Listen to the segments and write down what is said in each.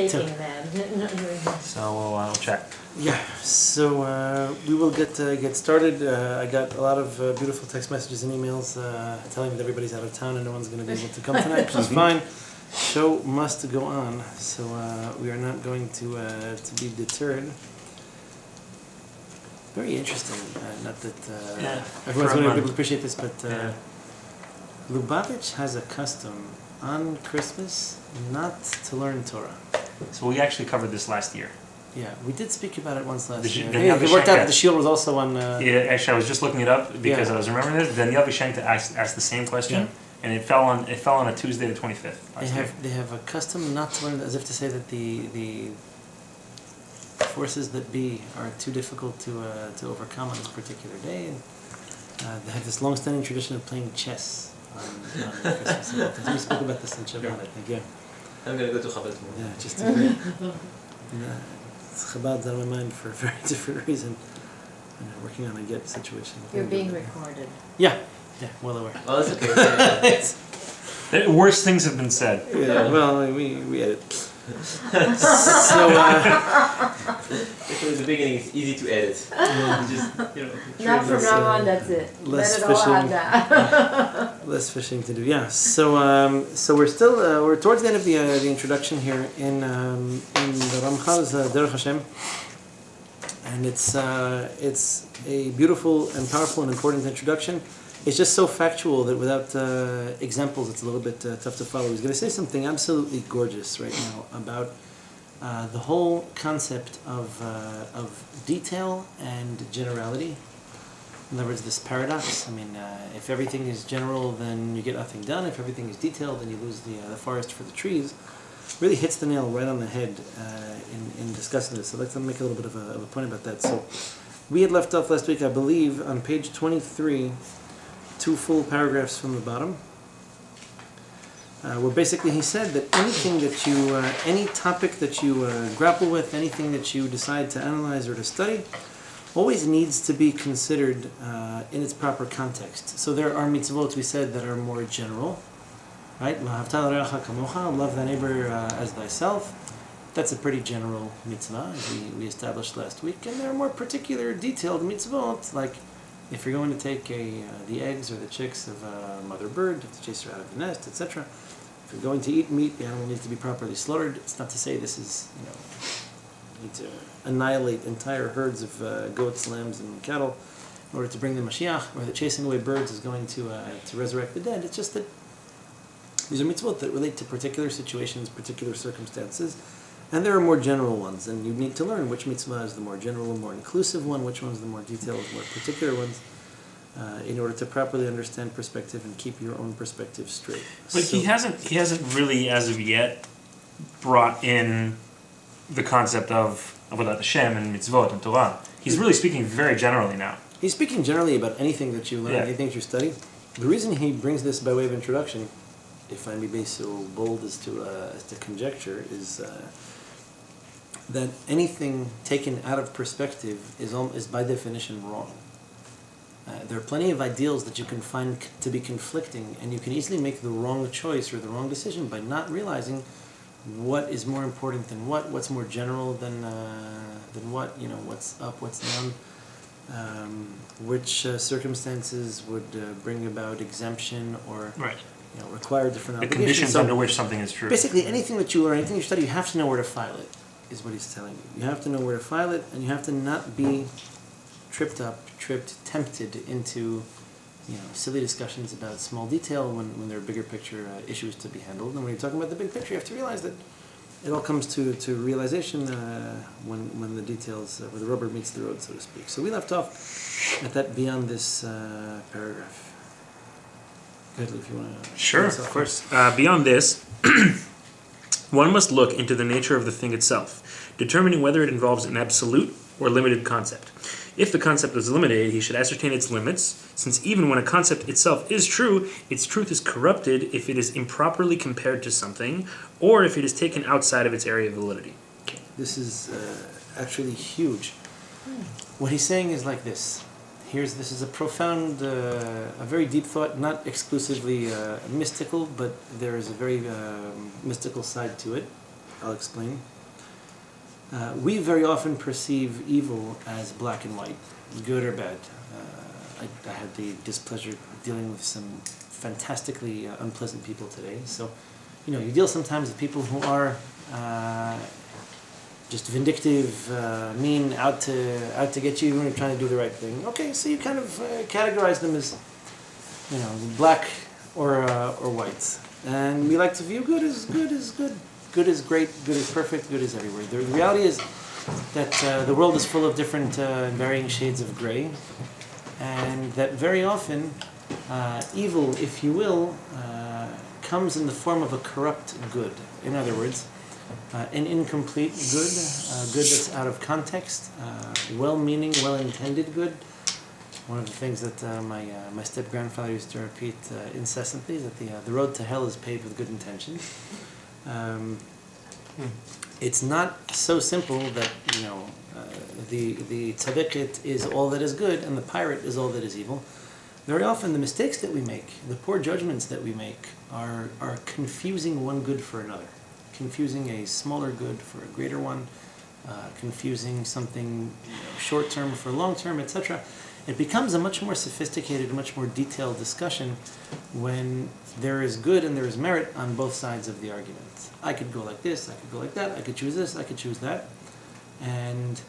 taking them. So we'll check. Yeah, so we will get started. I got a lot of beautiful text messages and emails telling me that everybody's out of town and no one's going to be able to come tonight, which is fine. Show must go on, so we are not going to be deterred. Very interesting. Not that everyone's going to be able to appreciate this, but Lubavitch has a custom on Christmas not to learn Torah. So we actually covered this last year. Yeah, we did speak about it once last year. It worked out that the Shi'ur was also on... Yeah, actually, I was just looking it up because I was remembering this. Daniel Vishenka asked the same question, and it fell on a Tuesday, the 25th. They have a custom not to learn, as if to say that the forces that be are too difficult to overcome on this particular day. And, they have this long-standing tradition of playing chess on Christmas. We spoke about this in ShaBa, I think. Yeah. I'm gonna go to Chabad tomorrow. Yeah, just to agree. Chabad's on my mind for a very different reason. Working on a get situation. You're being recorded. Yeah, well aware. Oh, that's okay. Worse things have been said. Yeah, well, we edit. So, Especially in the beginning, it's easy to edit. Just, Not from now on, that's it. Less Let it all out now. Less fishing to do. Yeah. So we're still we're towards the end of the introduction here in the Ramchal's Derekh Hashem, and it's a beautiful and powerful and important introduction. It's just so factual that without examples, it's a little bit tough to follow. He's going to say something absolutely gorgeous right now about the whole concept of detail and generality. In other words, this paradox. I mean, if everything is general, then you get nothing done. If everything is detailed, then you lose the forest for the trees. Really hits the nail right on the head in discussing this. So let's make a little bit of a point about that. So we had left off last week, I believe, on page 23, 2 full paragraphs from the bottom, where basically he said that anything that you, any topic that you grapple with, anything that you decide to analyze or to study, always needs to be considered in its proper context. So there are mitzvot, we said, that are more general, right? Love thy neighbor as thyself. That's a pretty general mitzvah, as we established last week. And there are more particular, detailed mitzvot, like if you're going to take the eggs or the chicks of a mother bird, you have to chase her out of the nest, etc. If you're going to eat meat, the animal needs to be properly slaughtered. It's not to say this is, you need to annihilate entire herds of goats, lambs, and cattle in order to bring the Mashiach, or that chasing away birds is going to resurrect the dead. It's just that these are mitzvot that relate to particular situations, particular circumstances, and there are more general ones, and you need to learn which mitzvah is the more general, more inclusive one, which one's the more detailed, more particular ones, in order to properly understand perspective and keep your own perspective straight. But so, he hasn't really, as of yet, brought in the concept of Avodat Hashem and mitzvot and Torah. He's really speaking very generally now. He's speaking generally about anything that you learn, anything that you study. The reason he brings this by way of introduction, if I may be so bold as to conjecture, is that anything taken out of perspective is by definition wrong. There are plenty of ideals that you can find to be conflicting, and you can easily make the wrong choice or the wrong decision by not realizing what is more important than what's more general than what, what's up, what's down, which circumstances would bring about exemption or require different obligations. The conditions under which something is true. Basically, anything that you learn, anything you study, you have to know where to file it, is what he's telling you. You have to know where to file it, and you have to not be tempted into silly discussions about small detail when there are bigger picture issues to be handled. And when you're talking about the big picture, you have to realize that it all comes to realization when the details, where the rubber meets the road, so to speak. So we left off at that beyond this paragraph. Go ahead, if you want to... Sure, of course. Beyond this, one must look into the nature of the thing itself, determining whether it involves an absolute or limited concept. If the concept is limited, he should ascertain its limits, since even when a concept itself is true, its truth is corrupted if it is improperly compared to something, or if it is taken outside of its area of validity. Okay. This is actually huge. What he's saying is like this. This is a profound, a very deep thought, not exclusively mystical, but there is a very mystical side to it. I'll explain. We very often perceive evil as black and white, good or bad. I had the displeasure of dealing with some fantastically unpleasant people today. So, you deal sometimes with people who are just vindictive, mean, out to get you when you're trying to do the right thing. Okay, so you kind of categorize them as, black or white. And we like to view good as good is good. Good is great, good is perfect, good is everywhere. The reality is that the world is full of different varying shades of gray, and that very often evil, if you will, comes in the form of a corrupt good. In other words, an incomplete good, good that's out of context, well-meaning, well-intended good. One of the things that my step-grandfather used to repeat incessantly is that the road to hell is paved with good intentions. It's not so simple that the tzaddiket is all that is good and the pirate is all that is evil. Very often the mistakes that we make, the poor judgments that we make, are confusing one good for another, confusing a smaller good for a greater one, confusing something short-term for long-term, etc. It becomes a much more sophisticated, much more detailed discussion when there is good and there is merit on both sides of the argument. I could go like this, I could go like that, I could choose this, I could choose that. And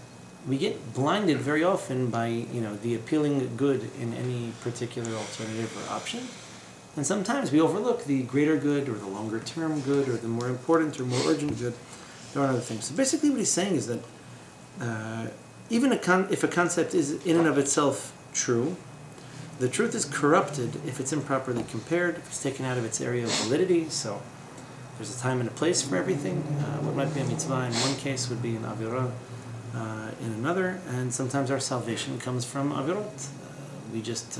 we get blinded very often by, the appealing good in any particular alternative or option. And sometimes we overlook the greater good or the longer term good or the more important or more urgent good. There are other things. So basically what he's saying is that even if a concept is in and of itself true, the truth is corrupted if it's improperly compared, if it's taken out of its area of validity. So there's a time and a place for everything. What might be a mitzvah in one case would be an avirah in another, and sometimes our salvation comes from avirot. We just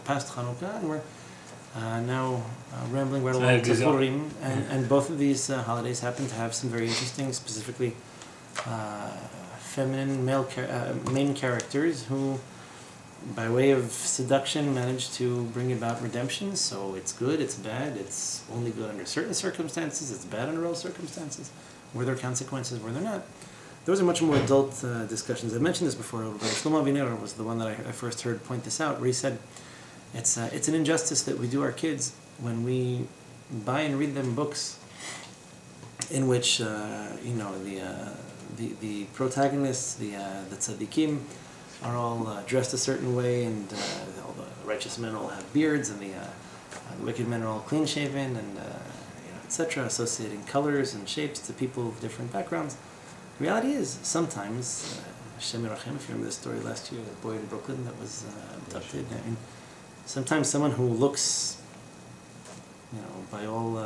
passed Chanukah, and we're now rambling right along to Purim, and both of these holidays happen to have some very interesting, specifically feminine main characters who, by way of seduction, manage to bring about redemption. So it's good, it's bad, it's only good under certain circumstances, it's bad under all circumstances. Were there consequences, were there not? Those are much more adult discussions. I mentioned this before. Shlomo Aviner was the one that I first heard point this out, where he said, it's an injustice that we do our kids when we buy and read them books in which the protagonists, the tzaddikim, are all dressed a certain way, and all the righteous men all have beards, and the wicked men are all clean-shaven, and etc., associating colors and shapes to people of different backgrounds. The reality is, sometimes, Hashem Yerachem, if you remember the story last year, the boy in Brooklyn that was abducted, sometimes someone who looks, by all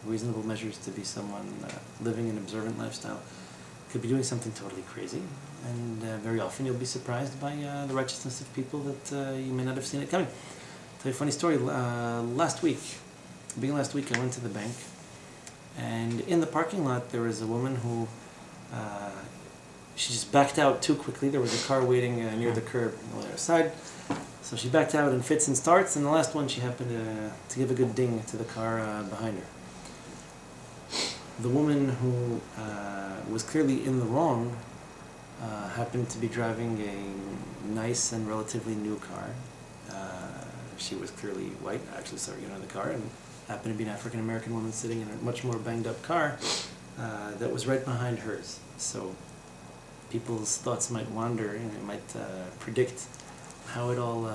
reasonable measures to be someone living an observant lifestyle, could be doing something totally crazy. And very often you'll be surprised by the righteousness of people that you may not have seen it coming. I'll tell you a funny story. Last week I went to the bank, and in the parking lot there was a woman who she just backed out too quickly. There was a car waiting near the curb on the other side. So she backed out and fits and starts, and the last one she happened to give a good ding to the car behind her. The woman who was clearly in the wrong happened to be driving a nice and relatively new car. She was clearly white, actually saw her get out of the car, and happened to be an African-American woman sitting in a much more banged-up car that was right behind hers. So people's thoughts might wander, and it might predict how it all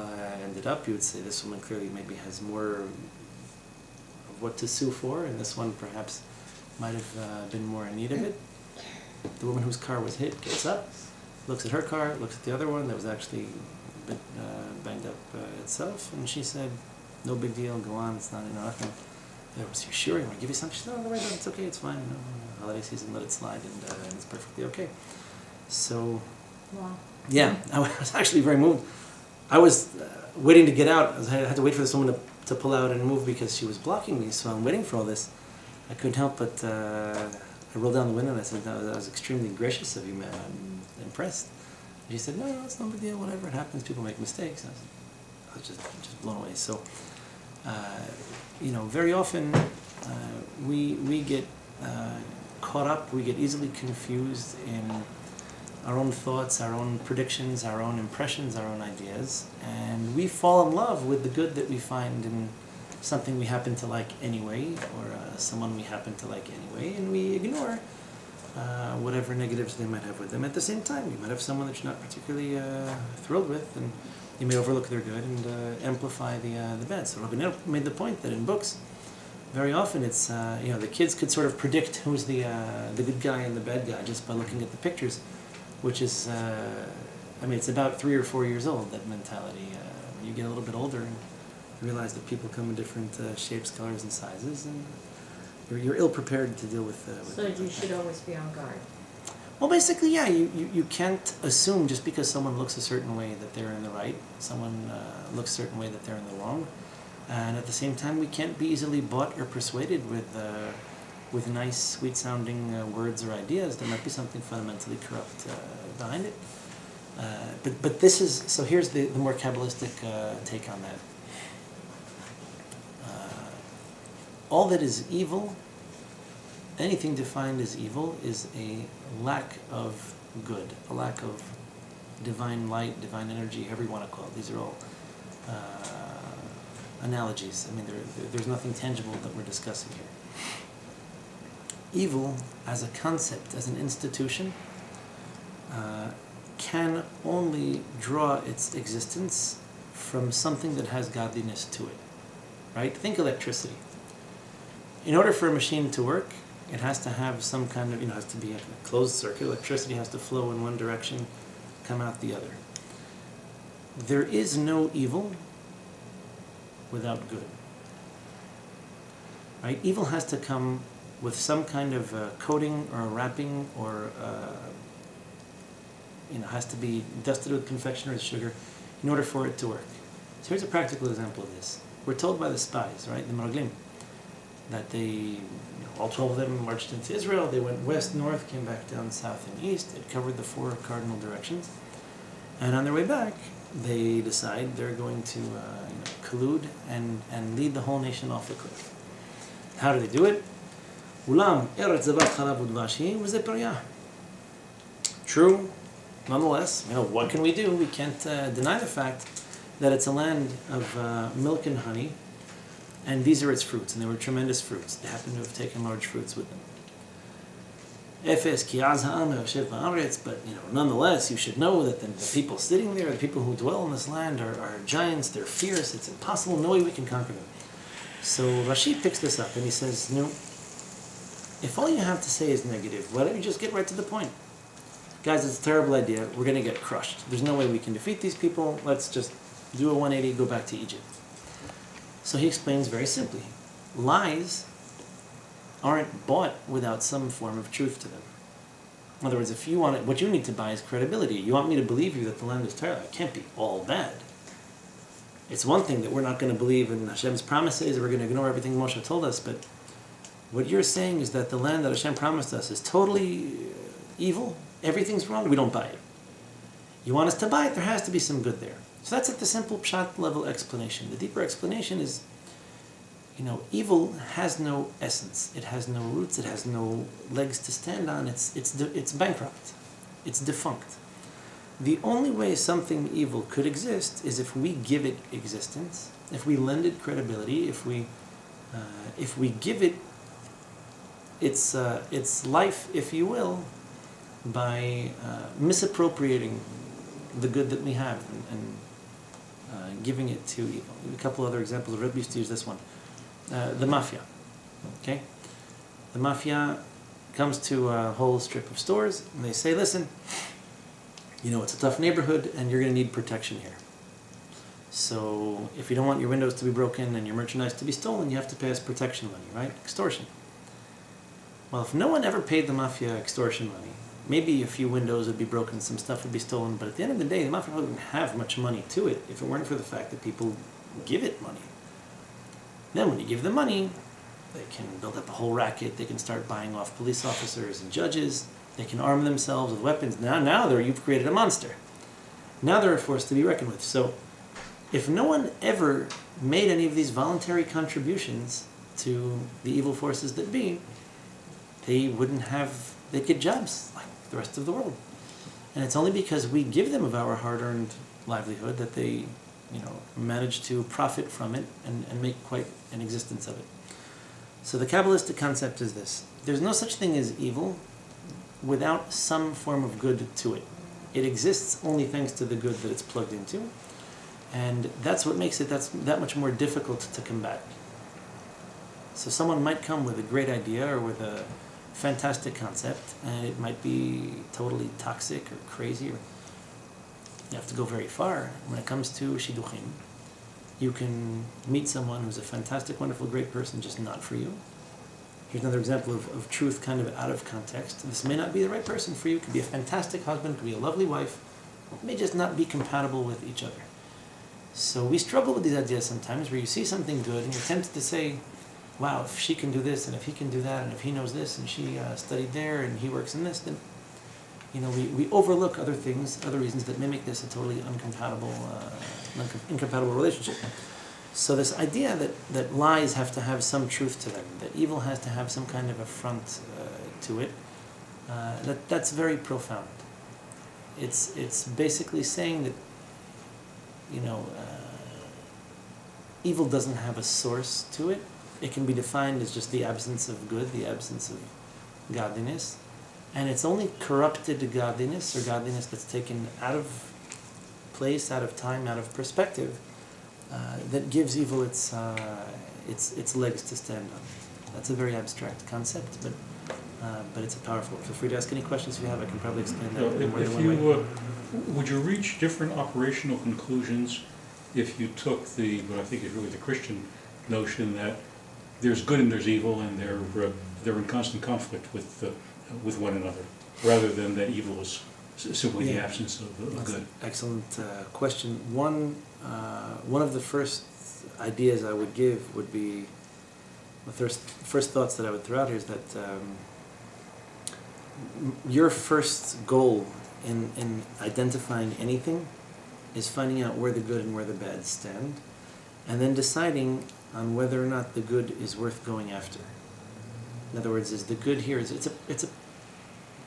ended up. You would say this woman clearly maybe has more of what to sue for, and this one perhaps might have been more in need of it. The woman whose car was hit gets up, looks at her car, looks at the other one that was actually a bit banged up itself, and she said, "No big deal, go on, it's not nothing." Was you sure? You want to give you something? She said, "No, it's okay, it's fine. Holiday season, let it slide, and it's perfectly okay." So, Wow. Yeah, I was actually very moved. I was waiting to get out. I had to wait for this woman to pull out and move because she was blocking me, so I'm waiting for all this. I couldn't help but I rolled down the window and I said, "That was extremely gracious of you, man. I'm impressed." And she said, "No, it's no big deal. Whatever, it happens. People make mistakes." I was just blown away. So, very often we get caught up, we get easily confused in our own thoughts, our own predictions, our own impressions, our own ideas, and we fall in love with the good that we find in something we happen to like anyway, or someone we happen to like anyway, and we ignore whatever negatives they might have with them. At the same time, you might have someone that you're not particularly thrilled with, and you may overlook their good and amplify the bad. So Rabbi Avidan made the point that in books, very often it's the kids could sort of predict who's the good guy and the bad guy just by looking at the pictures, which is it's about 3 or 4 years old, that mentality. When you get a little bit older and realize that people come in different shapes, colors, and sizes, and you're ill prepared to deal with. So you should always be on guard. Well, basically, yeah, you can't assume just because someone looks a certain way that they're in the right, someone looks a certain way that they're in the wrong, and at the same time, we can't be easily bought or persuaded with nice, sweet-sounding words or ideas. There might be something fundamentally corrupt behind it. But this is, so here's the more Kabbalistic take on that. All that is evil, anything defined as evil, is a lack of good, a lack of divine light, divine energy, however you want to call it. These are all analogies. I mean, there's nothing tangible that we're discussing here. Evil, as a concept, as an institution, can only draw its existence from something that has godliness to it. Right? Think electricity. In order for a machine to work, it has to have some kind of, has to be a closed circuit. Electricity has to flow in one direction, come out the other. There is no evil without good. Right? Evil has to come with some kind of coating or wrapping, or has to be dusted with confectioner's sugar in order for it to work. So here's a practical example of this. We're told by the spies, right, the Meraglim, that they, all 12 of them marched into Israel. They went west, north, came back down south and east. It covered the 4 cardinal directions. And on their way back, they decide they're going to collude and lead the whole nation off the cliff. How do they do it? Ulam eretz zavat chalav udvashi v'zeperya. True. Nonetheless, what can we do? We can't deny the fact that it's a land of milk and honey, and these are its fruits, and they were tremendous fruits. They happen to have taken large fruits with them. Efes ki az ha'am yoshev ba'aretz, but nonetheless, you should know that the people sitting there, the people who dwell in this land, are giants. They're fierce. It's impossible. No way we can conquer them. So Rashi picks this up and he says, no. If all you have to say is negative, why don't you just get right to the point? Guys, it's a terrible idea. We're going to get crushed. There's no way we can defeat these people. Let's just do a 180, go back to Egypt. So he explains very simply, lies aren't bought without some form of truth to them. In other words, if you want it, what you need to buy is credibility. You want me to believe you that the land is terrible. It can't be all bad. It's one thing that we're not going to believe in Hashem's promises, we're going to ignore everything Moshe told us, but what you're saying is that the land that Hashem promised us is totally evil, everything's wrong, we don't buy it. You want us to buy it, there has to be some good there. So that's at the simple pshat level explanation. The deeper explanation is, evil has no essence. It has no roots. It has no legs to stand on. It's bankrupt. It's defunct. The only way something evil could exist is if we give it existence, if we lend it credibility, if we give it its life, if you will, by misappropriating the good that we have and giving it to evil. A couple other examples. Rabbi used to use this one. The mafia. Okay? The mafia comes to a whole strip of stores and they say, listen, it's a tough neighborhood and you're going to need protection here. So if you don't want your windows to be broken and your merchandise to be stolen, you have to pay us protection money, right? Extortion. Well, if no one ever paid the mafia extortion money, maybe a few windows would be broken, some stuff would be stolen, but at the end of the day, the mafia wouldn't have much money to it if it weren't for the fact that people give it money. Then when you give them money, they can build up a whole racket, they can start buying off police officers and judges, they can arm themselves with weapons. Now you've created a monster. Now they're a force to be reckoned with. So if no one ever made any of these voluntary contributions to the evil forces that be, they'd get jobs like the rest of the world. And it's only because we give them of our hard-earned livelihood that they, manage to profit from it and make quite an existence of it. So the Kabbalistic concept is this. There's no such thing as evil without some form of good to it. It exists only thanks to the good that it's plugged into. And that's what makes it that much more difficult to combat. So someone might come with a great idea or with a fantastic concept, and it might be totally toxic or crazy, or you have to go very far. When it comes to shidduchim, you can meet someone who's a fantastic, wonderful, great person, just not for you. Here's another example of truth kind of out of context. This may not be the right person for you. It could be a fantastic husband, it could be a lovely wife. It may just not be compatible with each other. So we struggle with these ideas sometimes where you see something good and you're tempted to say, wow, if she can do this and if he can do that and if he knows this and she studied there and he works in this, then we overlook other things, other reasons that may make this a totally incompatible relationship. So this idea that lies have to have some truth to them, that evil has to have some kind of a front to it, that's very profound. It's basically saying that evil doesn't have a source to it. It can be defined as just the absence of good, the absence of godliness. And it's only corrupted godliness, or godliness that's taken out of place, out of time, out of perspective, that gives evil its legs to stand on. That's a very abstract concept, but it's a powerful. Feel free to ask any questions if you have. I can probably explain that in more than one way. Would you reach different operational conclusions if you took what I think is really the Christian notion that there's good and there's evil, and they're in constant conflict with one another, rather than that evil is simply the absence of good? Excellent question. One of the first ideas I would give would be, the first thoughts that I would throw out here is that your first goal in identifying anything is finding out where the good and where the bad stand, and then deciding on whether or not the good is worth going after. In other words, is the good here, it's a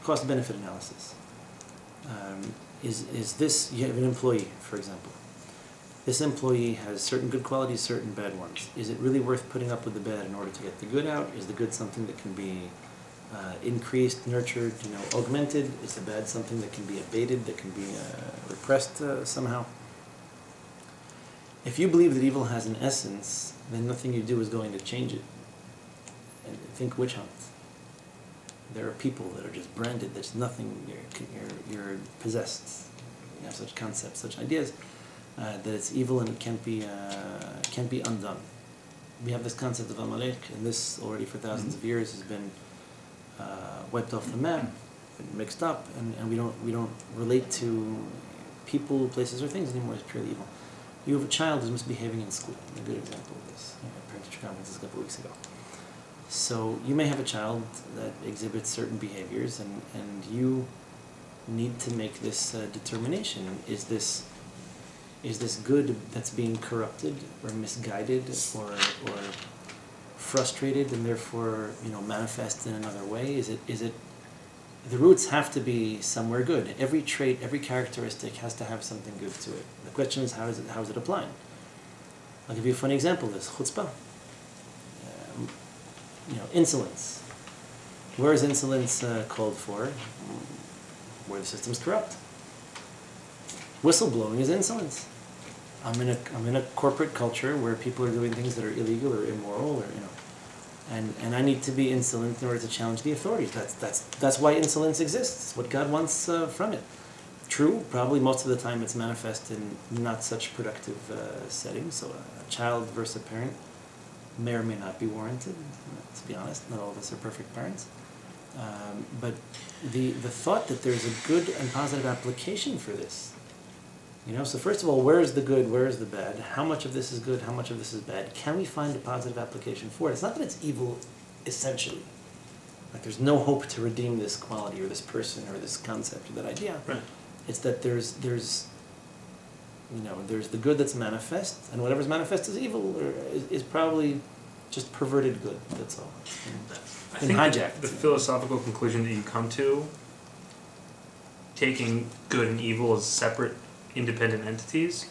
cost-benefit analysis. Is this, you have an employee, for example. This employee has certain good qualities, certain bad ones. Is it really worth putting up with the bad in order to get the good out? Is the good something that can be increased, nurtured, augmented? Is the bad something that can be abated, that can be repressed somehow? If you believe that evil has an essence, then nothing you do is going to change it. And think witch hunt. There are people that are just branded. There's nothing. You're possessed. You have such concepts, such ideas, that it's evil and it can't be undone. We have this concept of Amalek, and this already for thousands of years has been wiped off the map, been mixed up, and we don't relate to people, places, or things anymore as purely evil. You have a child who's misbehaving in school. A good example of this. Parent-teacher conference a couple of weeks ago. So you may have a child that exhibits certain behaviors, and you need to make this determination. Is this good that's being corrupted or misguided or frustrated and therefore manifest in another way? Is it the roots have to be somewhere good. Every trait, every characteristic has to have something good to it. The question is how is it applying? I'll give you a funny example of this. Chutzpah. Insolence. Where is insolence called for? Where the system's corrupt. Whistleblowing is insolence. I'm in a corporate culture where people are doing things that are illegal or immoral, or and I need to be insolent in order to challenge the authorities. That's why insolence exists. It's what God wants from it. True, probably most of the time it's manifest in not such productive settings. So a child versus a parent may or may not be warranted. To be honest, not all of us are perfect parents. But the thought that there's a good and positive application for this. So first of all, where is the good, where is the bad? How much of this is good, how much of this is bad? Can we find a positive application for it? It's not that it's evil, essentially. Like there's no hope to redeem this quality or this person or this concept or that idea. Right. It's that there's the good that's manifest, and whatever's manifest as evil is probably just perverted good. That's all. I And think hijacked. the philosophical conclusion that you come to, taking good and evil as separate, independent entities,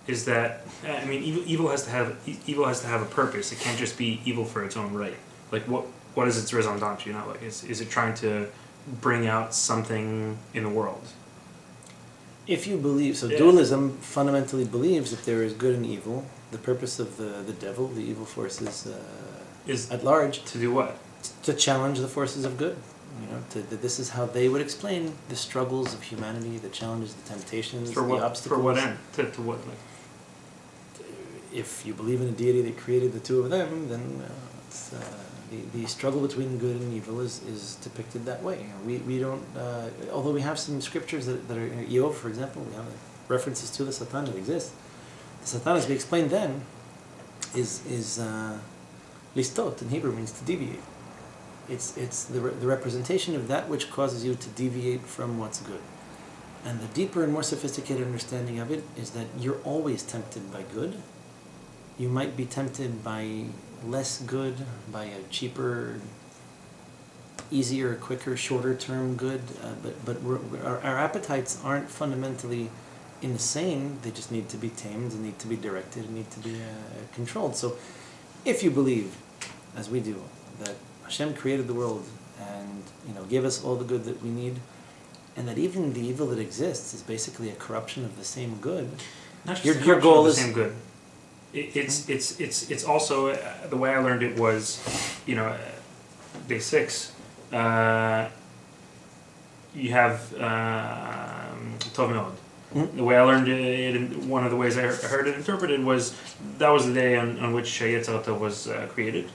is that evil has to have a purpose. It can't just be evil for its own right. Like what is its raison d'etre? You know, like is it trying to bring out something in the world? If you believe, so Yeah. dualism fundamentally believes that there is good and evil. The purpose of the devil, the evil forces Is at large, to do what? to challenge the forces of good. You know, this is how they would explain the struggles of humanity, the challenges, the temptations, For the what? obstacles. For what end? To what? Like, If you believe in a deity that created the two of them, then the struggle between good and evil is depicted that way. You know, we don't, although we have some scriptures that are, Eov, for example, we have references to the Satan that exists. The Satan, as we explained then, is listot in Hebrew, means to deviate. It's the representation of that which causes you to deviate from what's good. And the deeper and more sophisticated understanding of it is that you're always tempted by good. You might be tempted by less good, by a cheaper, easier, quicker, shorter term good, but our appetites aren't fundamentally insane. They just need to be tamed, and need to be directed, and need to be controlled. So if you believe, as we do, that Hashem created the world and gave us all the good that we need, and that even the evil that exists is basically a corruption of the same good. not just Your goal the is same good. It's also the way I learned it was, day 6. You have Tov Meod. Mhm. The way I learned it, one of the ways I heard it interpreted was that was the day on which Yetzirah was created,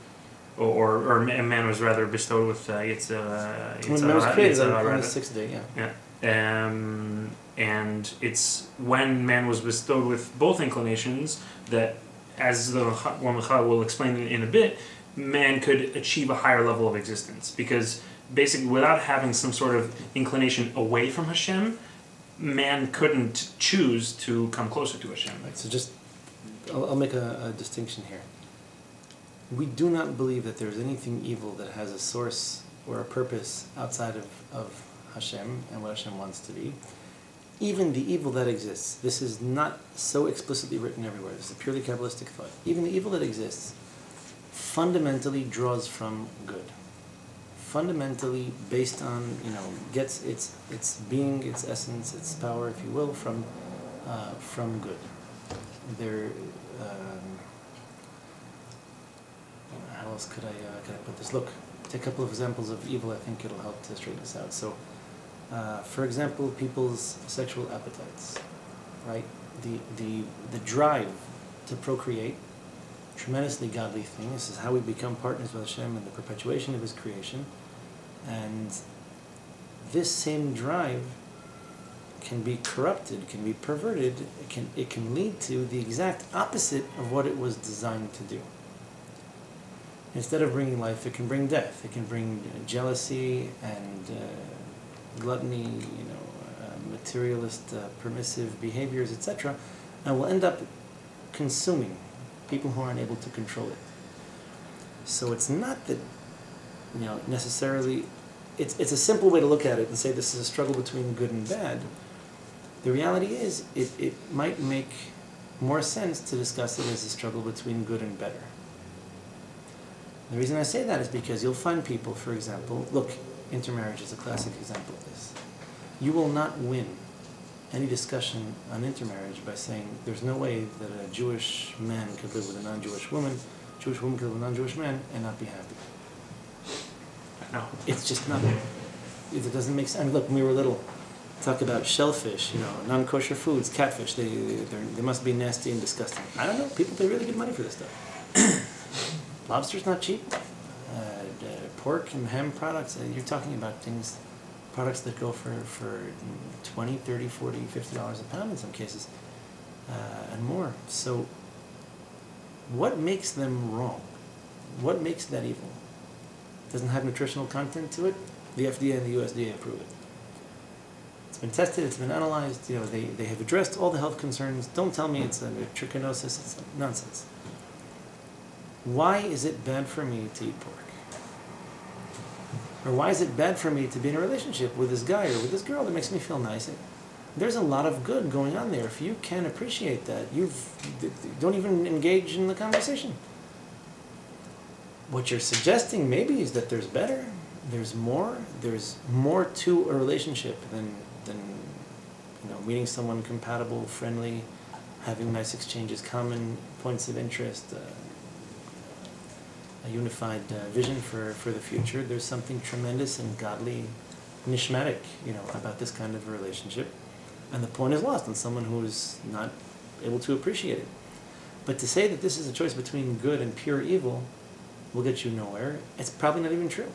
or man was rather bestowed with Yetzirah. when man was created on rather. the sixth day. Yeah. Yeah. And it's when man was bestowed with both inclinations that, as the Ramachal will explain in a bit, man could achieve a higher level of existence. Because basically, without having some sort of inclination away from Hashem, man couldn't choose to come closer to Hashem. Right. So I'll make a distinction here. We do not believe that there's anything evil that has a source or a purpose outside of Hashem and what Hashem wants to be. Even the evil that exists, this is not so explicitly written everywhere. This is a purely Kabbalistic thought. Even the evil that exists fundamentally draws from good. Fundamentally based on, gets its being, its essence, its power, if you will, from good. There, how else could I put this? Look, take a couple of examples of evil. I think it'll help to straighten this out. So, for example, people's sexual appetites, right? The drive to procreate, tremendously godly thing. This is how we become partners with Hashem in the perpetuation of His creation. And this same drive can be corrupted, can be perverted. It can lead to the exact opposite of what it was designed to do. Instead of bringing life, it can bring death. It can bring jealousy and gluttony, materialist, permissive behaviors, etc., and will end up consuming people who aren't able to control it. So it's not that, necessarily, it's a simple way to look at it and say this is a struggle between good and bad. The reality is, it might make more sense to discuss it as a struggle between good and better. The reason I say that is because you'll find people, for example, look, intermarriage is a classic example of this. You will not win any discussion on intermarriage by saying there's no way that a Jewish man could live with a non-Jewish woman, Jewish woman could live with a non-Jewish man, and not be happy. No. It's just not. It doesn't make sense. I mean, look, when we were little, talk about shellfish, non-kosher foods, catfish. They must be nasty and disgusting. I don't know. People pay really good money for this stuff. Lobster's not cheap. Pork and ham products. You're talking about products that go for $20, $30, $40, $50 a pound in some cases, and more. So, what makes them wrong? What makes that evil? Doesn't have nutritional content to it. The FDA and the USDA approve it. It's been tested, it's been analyzed, they have addressed all the health concerns. Don't tell me it's a trichinosis, it's nonsense. Why is it bad for me to eat pork? Or why is it bad for me to be in a relationship with this guy or with this girl that makes me feel nice? There's a lot of good going on there. If you can appreciate that, you don't even engage in the conversation. What you're suggesting maybe is that there's better, there's more to a relationship than meeting someone compatible, friendly, having nice exchanges, common points of interest, a unified vision for the future. There's something tremendous and godly, nishmatic, about this kind of a relationship. And the point is lost on someone who is not able to appreciate it. But to say that this is a choice between good and pure evil will get you nowhere. It's probably not even true.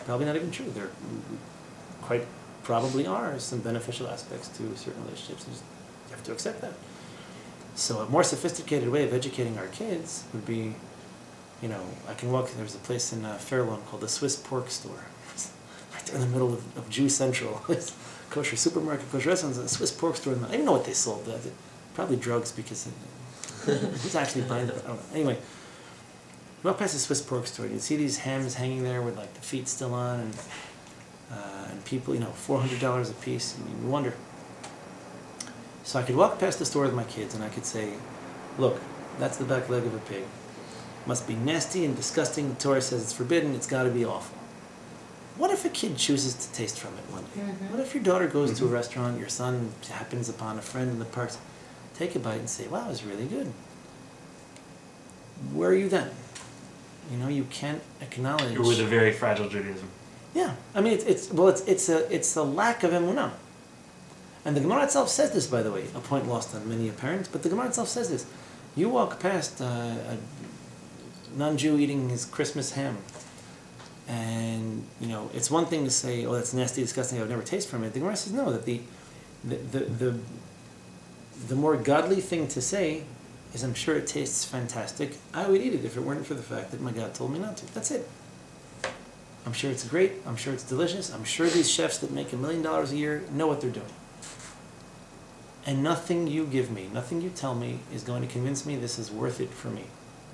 Probably not even true. There quite probably are some beneficial aspects to certain relationships. You have to accept that. So a more sophisticated way of educating our kids would be, I can walk, there's a place in Fairlawn called the Swiss Pork Store. Right there in the middle of Jew Central. It's kosher supermarket, kosher restaurants, a Swiss Pork Store. I don't even know what they sold. Probably drugs because who's actually buying it? I don't know. Anyway, you walk past the Swiss Pork Store and you see these hams hanging there with like the feet still on and people, $400 a piece, and you wonder. So I could walk past the store with my kids and I could say, look, that's the back leg of a pig. Must be nasty and disgusting. The Torah says it's forbidden. It's got to be awful. What if a kid chooses to taste from it one day? Mm-hmm. What if your daughter goes to a restaurant, your son happens upon a friend in the park, take a bite and say, wow, it was really good. Where are you then? You can't acknowledge. You're with a very fragile Judaism. Yeah. I mean, it's a lack of emunah. And the Gemara itself says this, by the way, a point lost on many parents, but the Gemara itself says this. You walk past a non-Jew eating his Christmas ham, and, it's one thing to say, oh, that's nasty, disgusting, I would never taste from it. The Gemara says, no, that the more godly thing to say is, I'm sure it tastes fantastic. I would eat it if it weren't for the fact that my God told me not to. That's it. I'm sure it's great. I'm sure it's delicious. I'm sure these chefs that make $1 million a year know what they're doing. And nothing you give me, nothing you tell me is going to convince me this is worth it for me.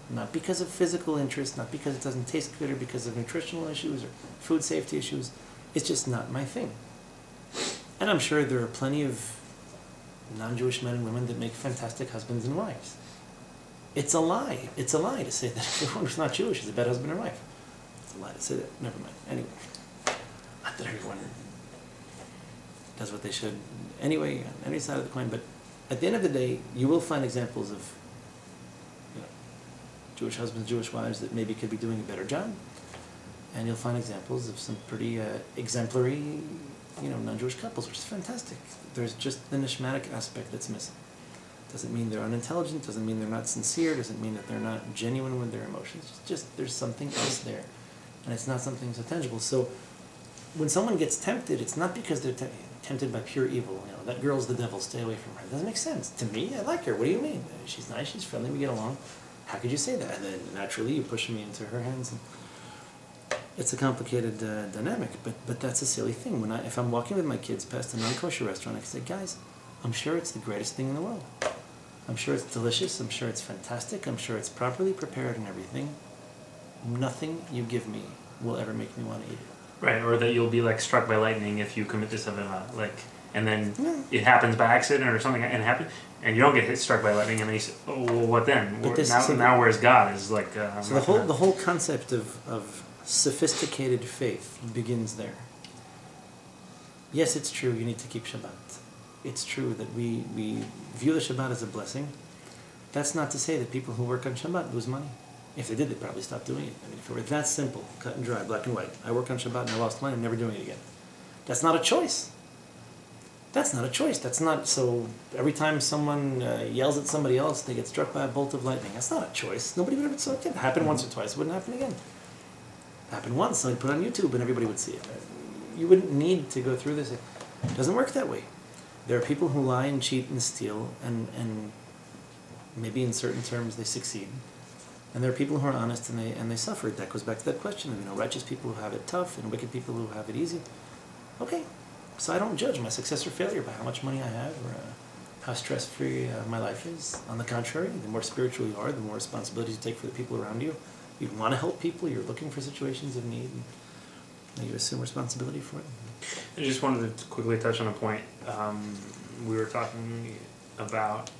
Not because of physical interest, not because it doesn't taste good or because of nutritional issues or food safety issues. It's just not my thing. And I'm sure there are plenty of non-Jewish men and women that make fantastic husbands and wives. It's a lie. It's a lie to say that everyone who's not Jewish is a bad husband or wife. It's a lie to say that. Never mind. Anyway. Not that everyone does what they should anyway, on any side of the coin, but at the end of the day, you will find examples of Jewish husbands, Jewish wives that maybe could be doing a better job, and you'll find examples of some pretty exemplary, non-Jewish couples, which is fantastic. There's just the nishmatic aspect that's missing. Doesn't mean they're unintelligent, doesn't mean they're not sincere, doesn't mean that they're not genuine with their emotions. It's just there's something else there, and it's not something so tangible. So when someone gets tempted, it's not because they're tempted by pure evil. That girl's the devil, stay away from her. It doesn't make sense. To me, I like her. What do you mean? She's nice, she's friendly, we get along. How could you say that? And then naturally you push me into her hands. And it's a complicated dynamic, but that's a silly thing. If I'm walking with my kids past a non-kosher restaurant, I can say, guys, I'm sure it's the greatest thing in the world. I'm sure it's delicious. I'm sure it's fantastic. I'm sure it's properly prepared and everything. Nothing you give me will ever make me want to eat it. Right, or that you'll be struck by lightning if you commit this and then it happens by accident or something, and it happens, and you don't get struck by lightning, and then you say, oh, well, what then? Now where's God? Is so the whole concept of sophisticated faith begins there. Yes, it's true. You need to keep Shabbat. It's true that we view the Shabbat as a blessing. That's not to say that people who work on Shabbat lose money. If they did, they'd probably stop doing it. I mean, if it were that simple, cut and dry, black and white, I work on Shabbat and I lost money, I'm never doing it again. That's not a choice. That's not a choice. That's not, so every time someone yells at somebody else, they get struck by a bolt of lightning. That's not a choice. Nobody would ever say it. Happened once or twice, it wouldn't happen again. It happened once, somebody put it on YouTube and everybody would see it. You wouldn't need to go through this. It doesn't work that way. There are people who lie and cheat and steal, and maybe in certain terms they succeed. And there are people who are honest and they suffer. That goes back to that question of righteous people who have it tough and wicked people who have it easy. Okay, So I don't judge my success or failure by how much money I have or how stress-free my life is. On the contrary, the more spiritual you are, the more responsibilities you take for the people around you. You want to help people, you're looking for situations of need, and you assume responsibility for it. I just wanted to quickly touch on a point. We were talking about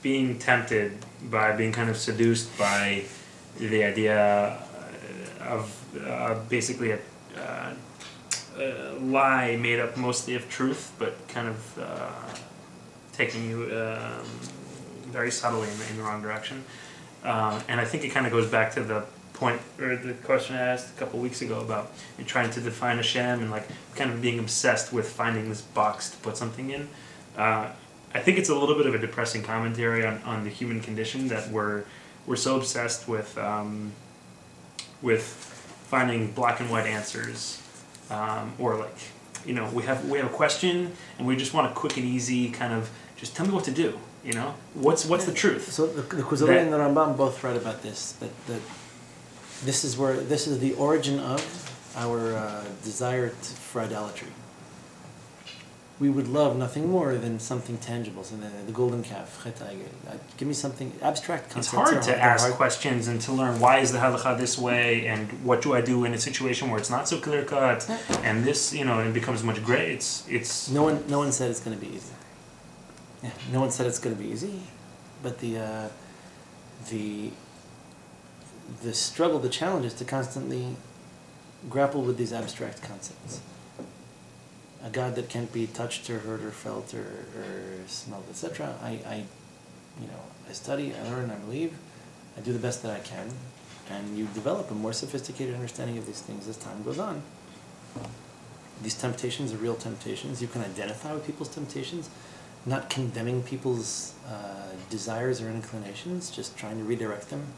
being tempted by, being kind of seduced by the idea of basically a lie made up mostly of truth, but kind of taking you very subtly in the wrong direction. And I think it kind of goes back to the point, or the question I asked a couple weeks ago about you trying to define Hashem and like kind of being obsessed with finding this box to put something in. I think it's a little bit of a depressing commentary on the human condition that we're so obsessed with finding black and white answers, or like, you know, we have a question and we just want a quick and easy kind of just tell me what to do. You know, what's the truth? So the Kuzari and the Rambam both write about this. That this is the origin of our desire for idolatry. We would love nothing more than something tangible. So the golden calf, give me something abstract concepts. It's hard to ask questions and to learn why is the halacha this way and what do I do in a situation where it's not so clear cut and this, you know, it becomes much gray. It's no one said it's going to be easy. Yeah, no one said it's going to be easy, but the struggle, the challenge is to constantly grapple with these abstract concepts. A God that can't be touched or heard or felt or smelled, etc. I study, I learn, I believe, I do the best that I can, and you develop a more sophisticated understanding of these things as time goes on. These temptations are real temptations. You can identify with people's temptations, not condemning people's desires or inclinations, just trying to redirect them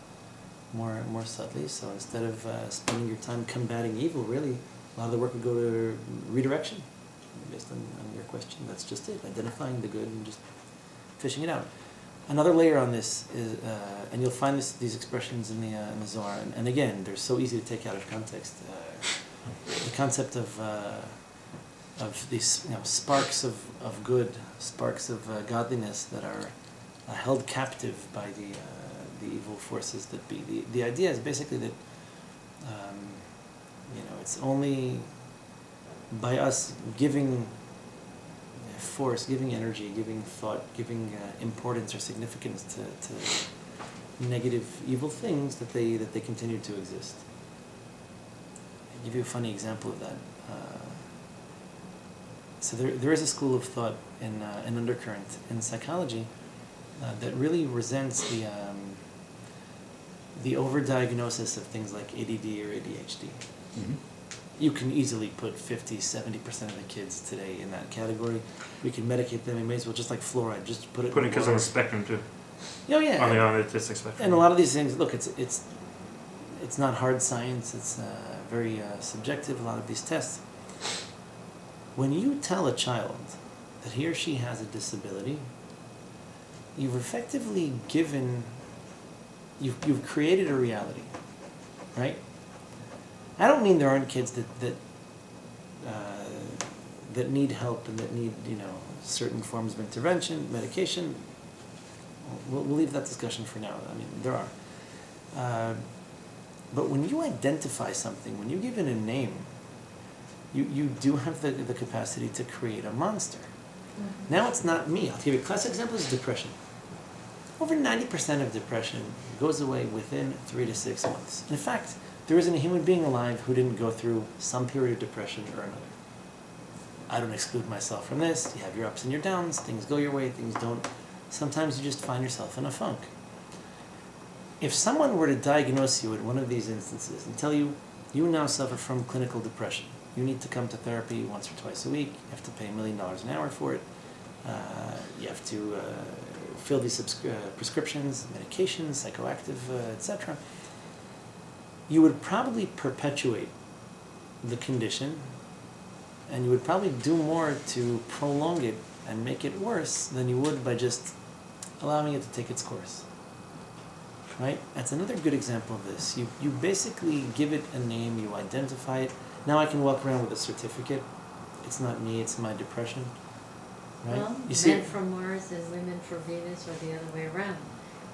more subtly. So instead of spending your time combating evil, really, a lot of the work would go to redirection. Based on your question, that's just it, identifying the good and just fishing it out. Another layer on this is, and you'll find these expressions in the Zohar, and again, they're so easy to take out of context. The concept of these sparks of good, sparks of godliness that are held captive by the evil forces that be. The idea is basically that it's only by us giving force, giving energy, giving thought, giving importance or significance to negative, evil things that they continue to exist. I'll give you a funny example of that. So there is a school of thought in an undercurrent in psychology that really resents the overdiagnosis of things like ADD or ADHD. Mm-hmm. You can easily put 50-70% of the kids today in that category. We can medicate them. We may as well, just like fluoride, just put it. Putting kids on the spectrum too. Oh yeah. On the autistic spectrum. And a lot of these things, look, it's not hard science. It's very subjective. A lot of these tests. When you tell a child that he or she has a disability, you've effectively you've created a reality, right? I don't mean there aren't kids that need help and that need certain forms of intervention, medication. We'll leave that discussion for now. I mean, there are. But when you identify something, when you give it a name, you do have the capacity to create a monster. Mm-hmm. Now it's not me. I'll give you a classic example is depression. Over 90% of depression goes away within 3 to 6 months. In fact, there isn't a human being alive who didn't go through some period of depression or another. I don't exclude myself from this. You have your ups and your downs. Things go your way, things don't. Sometimes you just find yourself in a funk. If someone were to diagnose you at one of these instances and tell you, you now suffer from clinical depression, you need to come to therapy once or twice a week, you have to pay $1 million an hour for it, you have to fill these prescriptions, medications, psychoactive, etc., you would probably perpetuate the condition, and you would probably do more to prolong it and make it worse than you would by just allowing it to take its course. right? That's another good example of this. You basically give it a name, you identify it. Now I can walk around with a certificate. It's not me, it's my depression, right? Well, You see, men from Mars and women from Venus, or the other way around.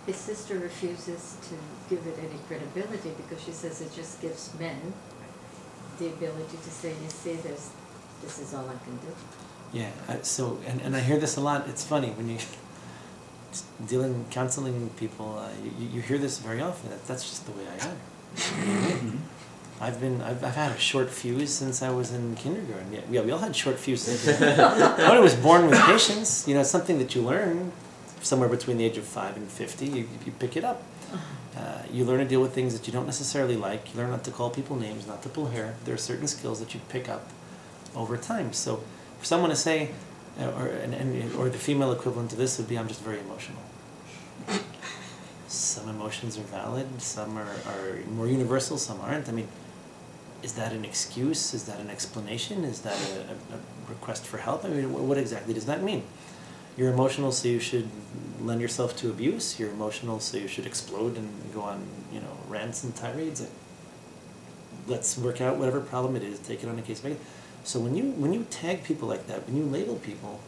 His sister refuses to give it any credibility because she says it just gives men the ability to say, you see, this is all I can do. yeah. And I hear this a lot. It's funny when you counseling people. You hear this very often. That's just the way I am. I've had a short fuse since I was in kindergarten. Yeah, we all had short fuses. Nobody was born with patience. It's something that you learn somewhere between the age of 5 and 50. You pick it up. You learn to deal with things that you don't necessarily like. You learn not to call people names, not to pull hair. There are certain skills that you pick up over time. So for someone to say, or the female equivalent to this would be, I'm just very emotional. Some emotions are valid, some are more universal, some aren't. I mean, is that an excuse? Is that an explanation? Is that a request for help? I mean, what exactly does that mean? You're emotional, so you should lend yourself to abuse. You're emotional, so you should explode and go on, rants and tirades. Let's work out whatever problem it is. Take it on a case by case. So when you tag people like that, when you label people,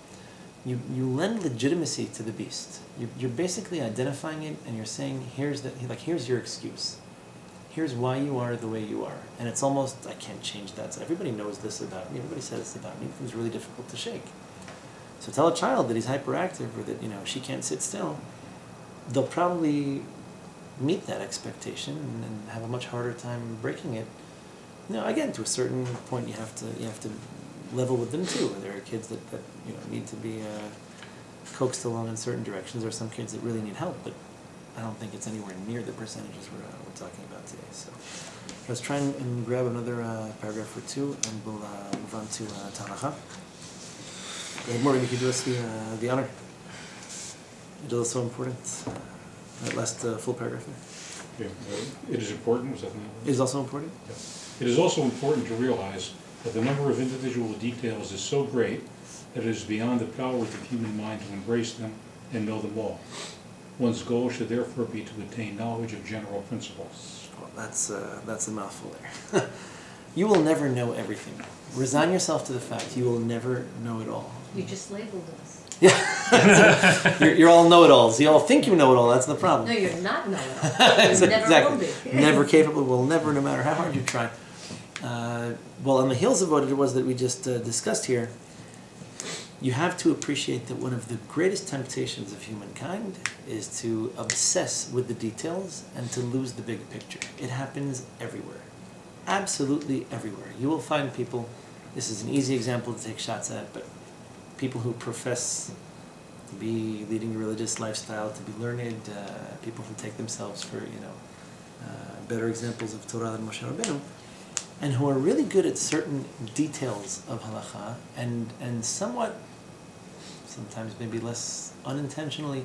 you lend legitimacy to the beast. You're basically identifying it, and you're saying, here's your excuse. Here's why you are the way you are. And it's almost, I can't change that. So everybody knows this about me. Everybody says this about me. It becomes really difficult to shake. So tell a child that he's hyperactive or that, she can't sit still. They'll probably meet that expectation and have a much harder time breaking it. Again, to a certain point, you have to level with them too. There are kids that need to be coaxed along in certain directions. There are some kids that really need help, but I don't think it's anywhere near the percentages we're talking about today. So let's try and grab another paragraph or two, and we'll move on to Halacha. Maureen, you could do us the honor. It is so important. That last full paragraph there. Yeah, it is important. Was that the name? It is also important? Yeah. It is also important to realize that the number of individual details is so great that it is beyond the power of the human mind to embrace them and know them all. One's goal should therefore be to attain knowledge of general principles. Well, that's a mouthful there. You will never know everything. Resign yourself to the fact you will never know it all. You just labeled us. Yeah, you're all know-it-alls. You all think you know it all. That's the problem. No, you're not know-it-all. You never will be. Never capable. Will never, no matter how hard you try. Well, on the heels of what it was that we just discussed here, you have to appreciate that one of the greatest temptations of humankind is to obsess with the details and to lose the big picture. It happens everywhere. Absolutely everywhere. You will find people, this is an easy example to take shots at, but people who profess to be leading a religious lifestyle, to be learned, people who take themselves for, better examples of Torah than Moshe Rabbeinu, and who are really good at certain details of halacha, and somewhat, sometimes maybe less unintentionally,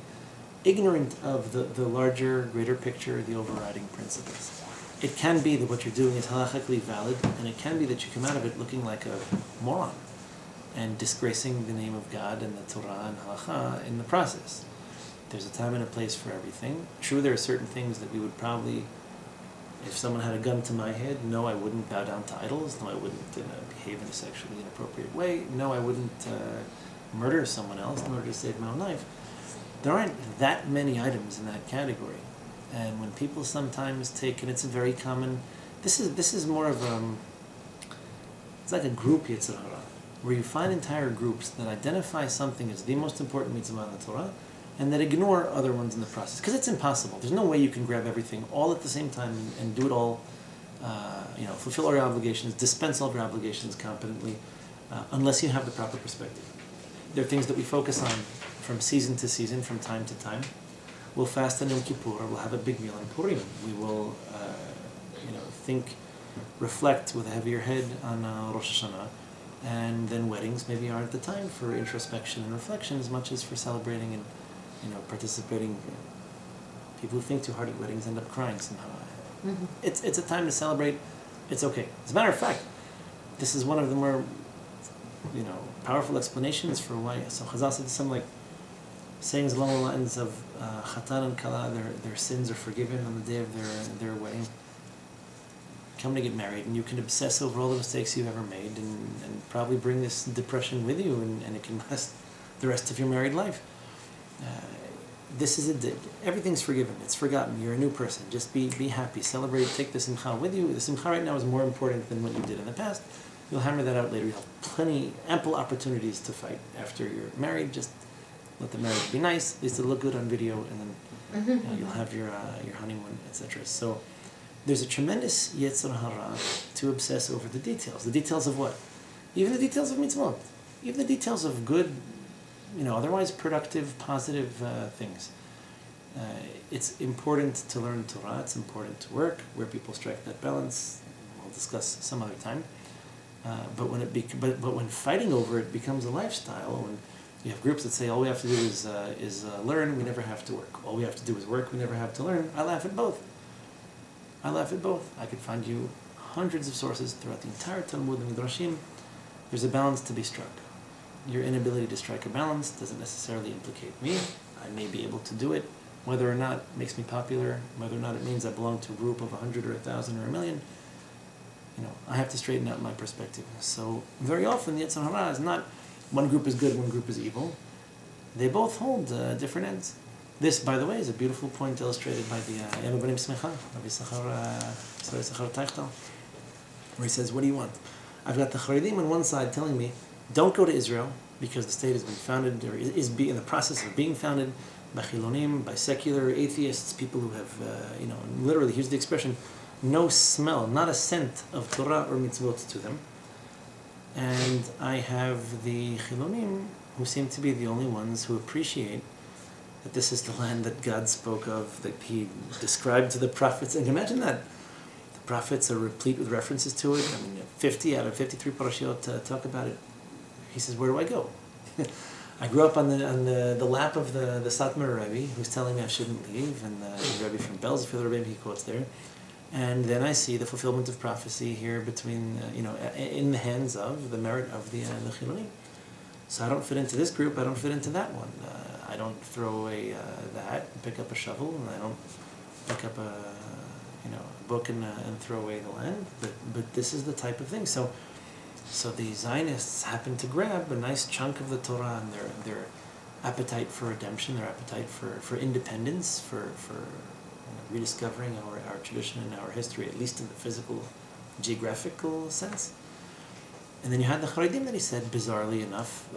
ignorant of the larger, greater picture, the overriding principles. It can be that what you're doing is halachically valid, and it can be that you come out of it looking like a moron and disgracing the name of God and the Torah and halacha in the process. There's a time and a place for everything. True, there are certain things that we would probably, if someone had a gun to my head, no, I wouldn't bow down to idols. No, I wouldn't behave in a sexually inappropriate way. No, I wouldn't murder someone else in order to save my own life. There aren't that many items in that category. And when people sometimes take, and it's a very common, this is more of it's like a group Yetzer Hara, where you find entire groups that identify something as the most important mitzvah in the Torah, and that ignore other ones in the process. Because it's impossible. There's no way you can grab everything all at the same time and do it all, fulfill all your obligations, dispense all of your obligations competently, unless you have the proper perspective. There are things that we focus on from season to season, from time to time. We'll fast on Yom Kippur, we'll have a big meal on Purim. We will, think, reflect with a heavier head on Rosh Hashanah. And then weddings maybe aren't the time for introspection and reflection as much as for celebrating and, participating. People who think too hard at weddings end up crying somehow. Mm-hmm. It's a time to celebrate. It's okay. As a matter of fact, this is one of the more, powerful explanations for why. So Chazal said something like, sayings along the lines of Chatan and Kala, their sins are forgiven on the day of their wedding. Come to get married, and you can obsess over all the mistakes you've ever made, and probably bring this depression with you, and it can last the rest of your married life. This is everything's forgiven. It's forgotten. You're a new person. Just be happy. Celebrate. Take the simcha with you. The simcha right now is more important than what you did in the past. You'll hammer that out later. You'll have ample opportunities to fight after you're married. Just let the marriage be nice. At least it'll look good on video, and then you'll have your honeymoon, etc. So there's a tremendous yetzer hara to obsess over the details. The details of what? Even the details of mitzvot. Even the details of good, otherwise productive, positive things. It's important to learn Torah. It's important to work. Where people strike that balance, we'll discuss some other time. But when fighting over it becomes a lifestyle, when you have groups that say all we have to do is learn, we never have to work. All we have to do is work, we never have to learn. I laugh at both. I could find you hundreds of sources throughout the entire Talmud and Midrashim. There's a balance to be struck. Your inability to strike a balance doesn't necessarily implicate me. I may be able to do it. Whether or not it makes me popular, whether or not it means I belong to a group of 100 or 1,000 or 1,000,000, I have to straighten out my perspective. So very often the yetzer hara is not one group is good, one group is evil. They both hold different ends. This, by the way, is a beautiful point illustrated by the Rabbi Sachar Teichtal, where he says, what do you want? I've got the Charedim on one side telling me, don't go to Israel, because the state has been founded, or is in the process of being founded, by Chilonim, by secular atheists, people who have, literally, here's the expression, no smell, not a scent of Torah or mitzvot to them. And I have the Chilonim, who seem to be the only ones who appreciate that this is the land that God spoke of, that He described to the prophets. And imagine that. The prophets are replete with references to it. 50 out of 53 parashiot talk about it. He says, where do I go? I grew up on the lap of the Satmar Rabbi, who's telling me I shouldn't leave, and the Rabbi from Belz, the Rabbi, he quotes there. And then I see the fulfillment of prophecy here between, in the hands of the merit of the Chilonim. So I don't fit into this group, I don't fit into that one. I don't throw away that and pick up a shovel, and I don't pick up a book and throw away the land. But this is the type of thing. So the Zionists happen to grab a nice chunk of the Torah, and their appetite for redemption, their appetite for independence, for rediscovering our tradition and our history, at least in the physical, geographical sense. And then you had the Charedim that he said, bizarrely enough,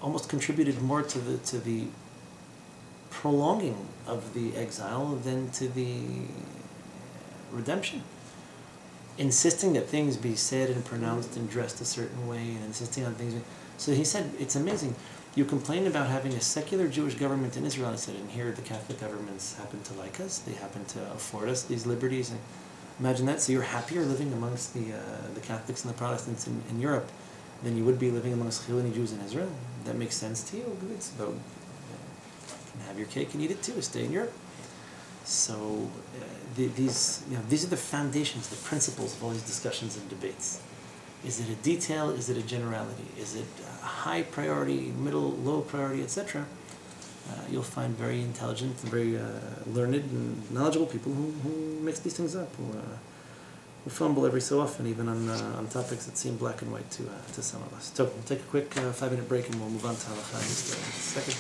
almost contributed more to the prolonging of the exile than to the redemption. Insisting that things be said and pronounced and dressed a certain way, and insisting on things. So he said, it's amazing. You complain about having a secular Jewish government in Israel. I said, and here the Catholic governments happen to like us. They happen to afford us these liberties. And imagine that. So you're happier living amongst the Catholics and the Protestants in Europe than you would be living amongst Chiloni Jews in Israel. That makes sense to you. Good. So you can have your cake and eat it too. Stay in Europe. So these are the foundations, the principles of all these discussions and debates. Is it a detail? Is it a generality? Is it a high priority, middle, low priority, etc.? You'll find very intelligent, very learned and knowledgeable people who mix these things up, who fumble every so often, even on topics that seem black and white to some of us. So we'll take a quick 5-minute break and we'll move on to Halakha in just a second.